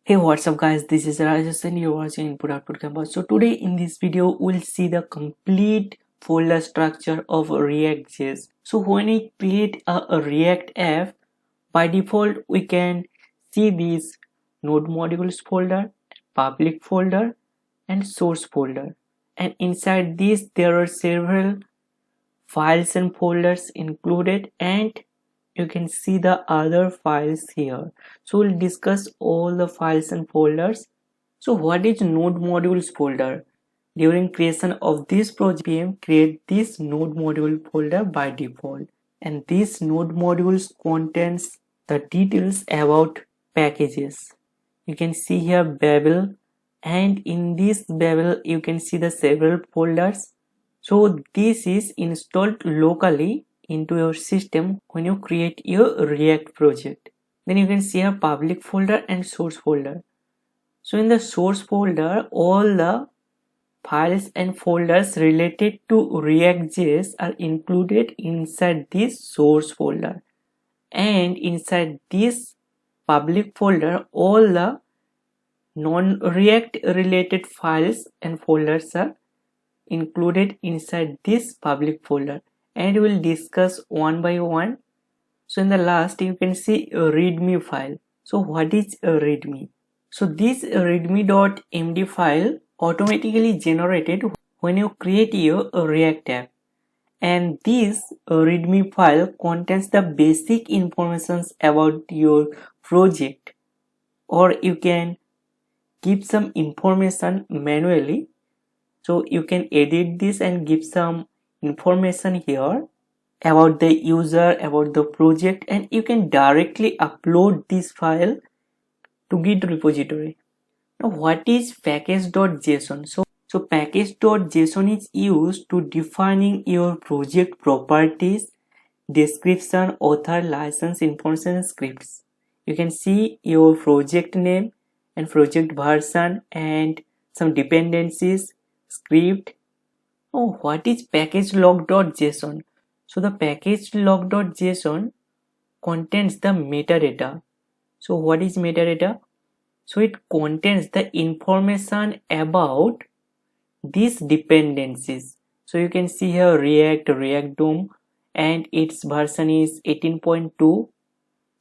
Hey, what's up guys, this is Rajesh and you're watching Input Output Campus. So today in this video we'll see the complete folder structure of ReactJS. So when we create a React app, by default we can see these node modules folder, public folder and source folder, and inside these there are several files and folders included, and you can see the other files here. So we'll discuss all the files and folders. So what is node modules folder? During creation of this project, npm create this node module folder by default, and this node modules contains the details about packages. You can see here Babel, and in this Babel you can see the several folders. So this is installed locally into your system when you create your React project. Then you can see a public folder and source folder. So in the source folder, all the files and folders related to ReactJS are included inside this source folder, and inside this public folder all the non-React related files and folders are included inside this public folder, and we'll discuss one by one. So in the last you can see a readme file. So what is a readme? So this readme.md file automatically generated when you create your React app, and this readme file contains the basic informations about your project, or you can give some information manually. So you can edit this and give some information here about the user, about the project, and you can directly upload this file to Git repository. Now what is package.json? So package.json is used to defining your project properties, description, author, license, information, scripts. You can see your project name and project version and some dependencies, script. Oh, what is package log.json? So the package log.json contains the metadata. So what is metadata? So it contains the information about these dependencies. So you can see here React DOM, and its version is 18.2.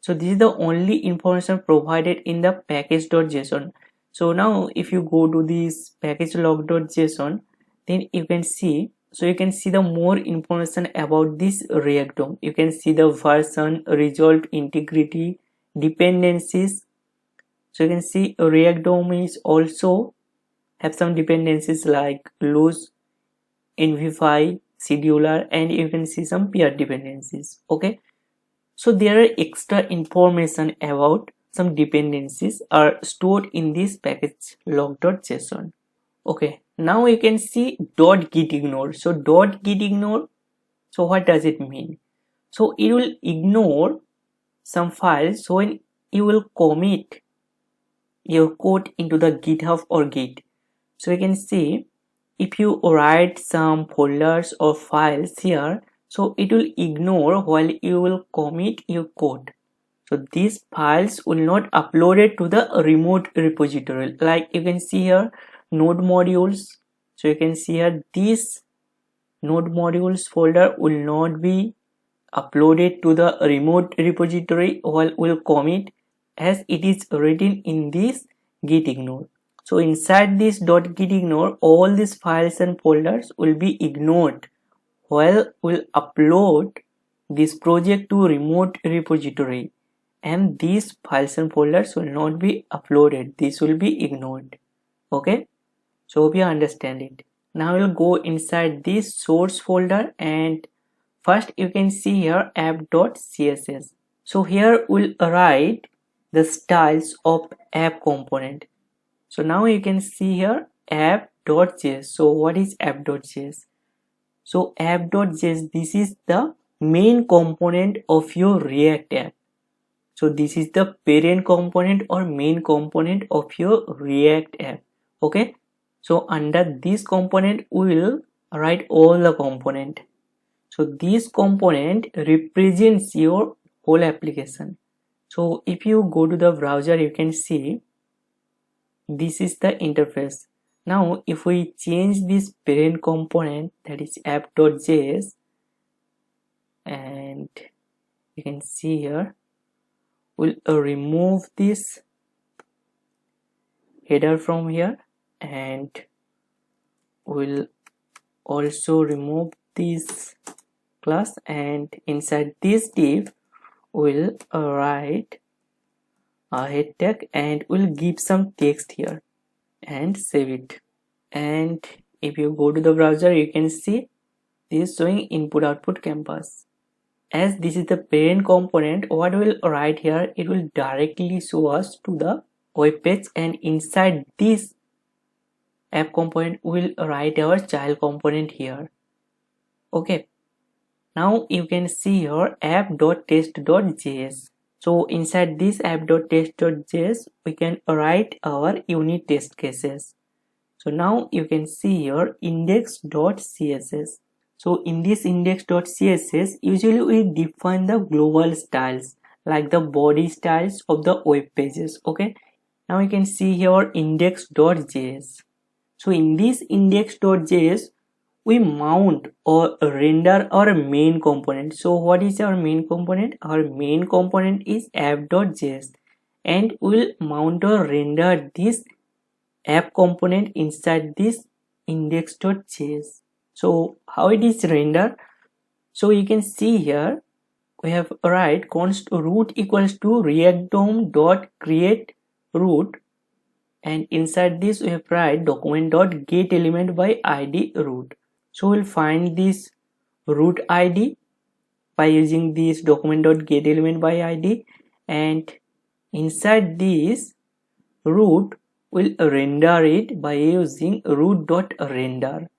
So this is the only information provided in the package.json. So now if you go to this package log.json, then you can see, so you can see the more information about this React DOM. You can see the version, result, integrity, dependencies. So you can see React DOM is also have some dependencies like loose, envify, scheduler, and you can see some peer dependencies. Okay, so there are extra information about some dependencies are stored in this package log.json. Okay, now you can see .gitignore. So .gitignore, so what does it mean? So it will ignore some files when you will commit your code into the GitHub or Git. So you can see if you write some folders or files here, so it will ignore while you will commit your code. So these files will not uploaded to the remote repository. Like you can see here node modules. So you can see here this node modules folder will not be uploaded to the remote repository while will commit, as it is written in this gitignore. So inside this .gitignore, all these files and folders will be ignored while we'll upload this project to remote repository, and these files and folders will not be uploaded. This will be ignored. Okay, so hope you understand it. Now we'll go inside this source folder, and first you can see here app.css. So here we'll write the styles of app component. So now you can see here app.js. So what is app.js? So app.js, this is the main component of your React app. So this is the parent component or main component of your React app. Okay, so under this component we will write all the component. So this component represents your whole application. So if you go to the browser, you can see this is the interface. Now if we change this parent component, that is app.js, and you can see here, we'll remove this header from here, and we'll also remove this class, and inside this div we'll write a head tag, and we'll give some text here and save it. And if you go to the browser, you can see this showing input output campus. As this is the parent component, what we'll write here, it will directly show us to the web page, and inside this app component we'll write our child component here. Okay, now you can see here app.test.js. so inside this app.test.js we can write our unit test cases. So now you can see here index.css. so in this index.css, usually we define the global styles like the body styles of the web pages. Okay, now you can see here index.js. so in this index.js we mount or render our main component. So what is our main component? Our main component is app.js, and we'll mount or render this app component inside this index.js. so how it is rendered? So you can see here we have write const root equals to react dom.create root, and inside this we have write document.get element by id root. So we'll find this root id by using this document.get element by id, and inside this root we'll render it by using root.render,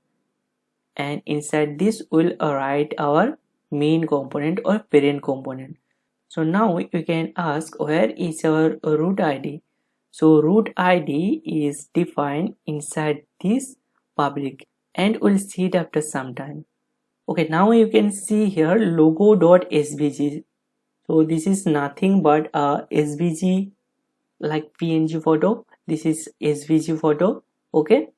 and inside this we'll write our main component or parent component. So now you can ask, where is our root id? So root id is defined inside this public, and we'll see it after some time. Okay, now you can see here logo.svg. so this is nothing but a svg like png photo. This is svg photo. Okay,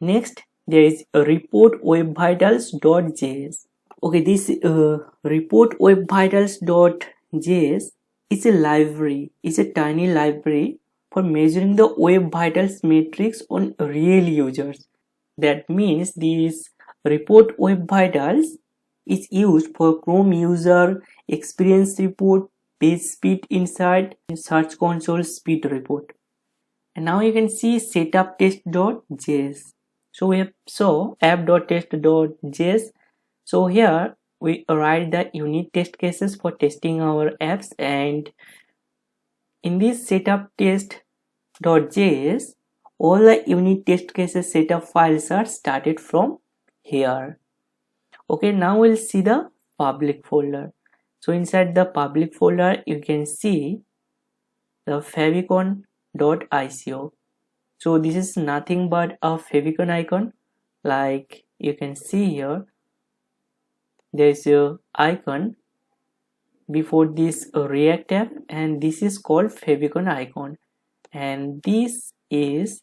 next there is a report web vitals.js. okay, this report web vitals.js is a library, is a tiny library for measuring the web vitals metrics on real users. That means this report web vitals is used for Chrome user experience report, page speed insight, search console speed report. And now you can see setup test.js. so we have app.test.js. so here we write the unit test cases for testing our apps, and in this setup test.js all the unit test cases setup files are started from here. Okay, now we'll see the public folder. So inside the public folder you can see the favicon.ico. so this is nothing but a favicon icon. Like you can see here, there is a icon before this React app, and this is called favicon icon, and this is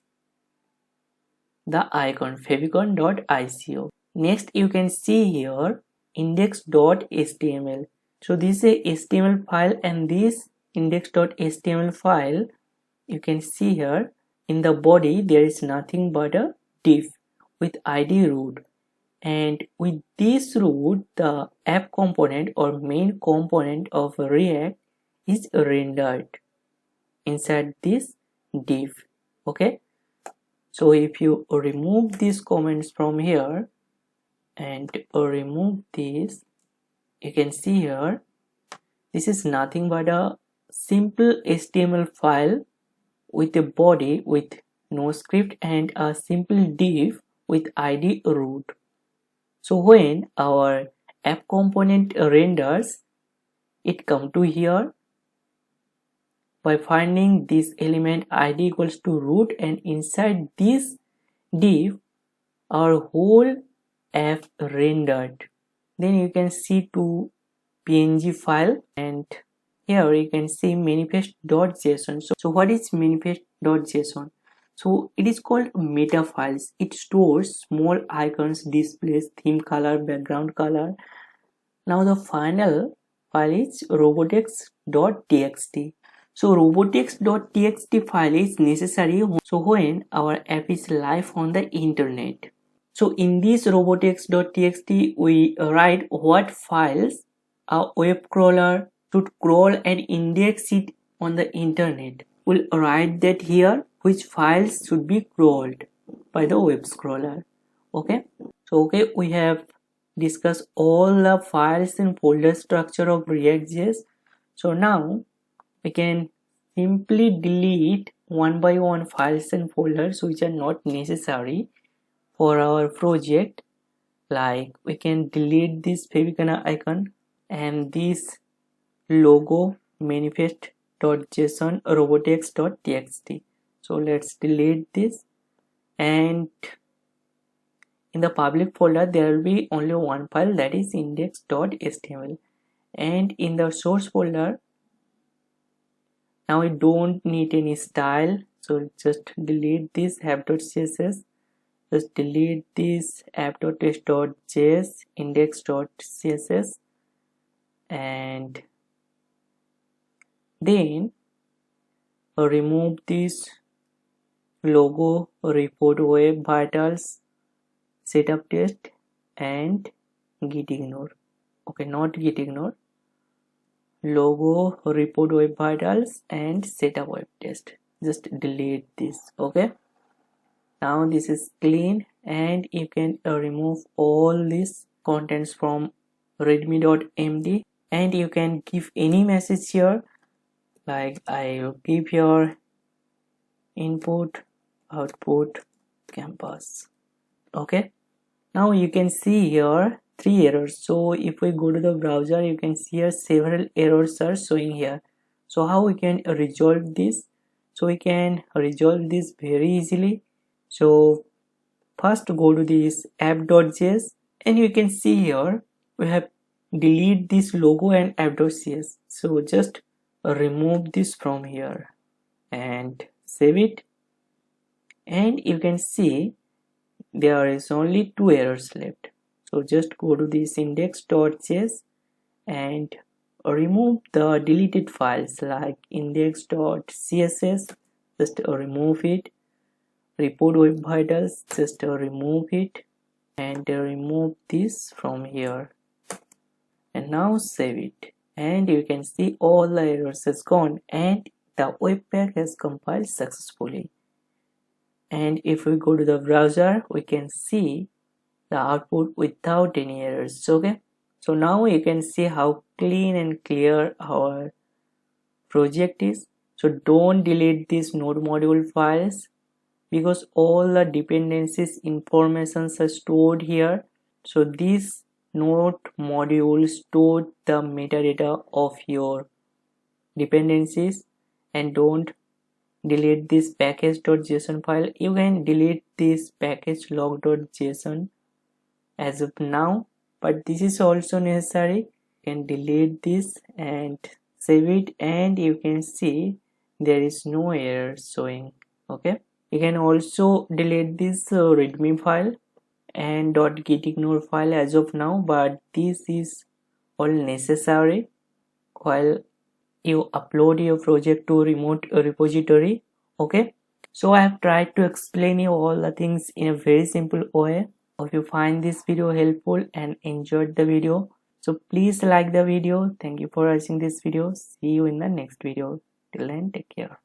the icon favicon.ico. Next you can see here index.html. so this is a HTML file, and this index.html file you can see here in the body there is nothing but a div with id root, and with this root the app component or main component of React is rendered inside this div. Okay, so if you remove these comments from here and remove this, you can see here this is nothing but a simple HTML file with a body with no script and a simple div with id root. So when our app component renders, it come to here by finding this element id equals to root, and inside this div our whole app rendered. Then you can see to png file, and here you can see manifest.json. So what is manifest.json? So it is called meta files. It stores small icons, displays, theme color, background color. Now the final file is robotics.txt. So robotics.txt file is necessary so when our app is live on the internet. So in this robotics.txt we write what files a web crawler should crawl and index it on the internet. We'll write that here which files should be crawled by the web scroller. Okay, so we have discussed all the files and folder structure of ReactJS. So now we can simply delete one by one files and folders which are not necessary for our project. Like we can delete this favicon icon and this logo manifest.json robotics.txt. So let's delete this, and in the public folder there will be only one file, that is index.html, and in the source folder now we don't need any style, so just delete this app.css, just delete this app.test.js, index.css, and then remove this logo, report web vitals, setup test, and git ignore. Okay, not git ignore, logo, report web vitals, and setup web test. Just delete this. Okay, now this is clean, and you can remove all these contents from readme.md, and you can give any message here, like I will give your input output campus. Okay, now you can see here 3 errors. So if we go to the browser, you can see here several errors are showing here. So how we can resolve this? So we can resolve this very easily. So first go to this app.js, and you can see here we have delete this logo and app.cs. So just remove this from here and save it, and you can see there is only 2 errors left. So just go to this index.js and remove the deleted files like index.css, just remove it, report web vitals, just remove it, and remove this from here, and now save it, and you can see all the errors has gone and the webpack has compiled successfully. And if we go to the browser, we can see the output without any errors. Okay, so now you can see how clean and clear our project is. So don't delete these node module files, because all the dependencies informations are stored here. So this node module stored the metadata of your dependencies, and don't delete this package.json file. You can delete this package log.json as of now, but this is also necessary. You can delete this and save it, and you can see there is no error showing. Okay, you can also delete this readme file and .gitignore file as of now, but this is all necessary while you upload your project to remote repository. Okay, so I have tried to explain you all the things in a very simple way. If you find this video helpful and enjoyed the video, so please like the video. Thank you for watching this video. See you in the next video. Till then, take care.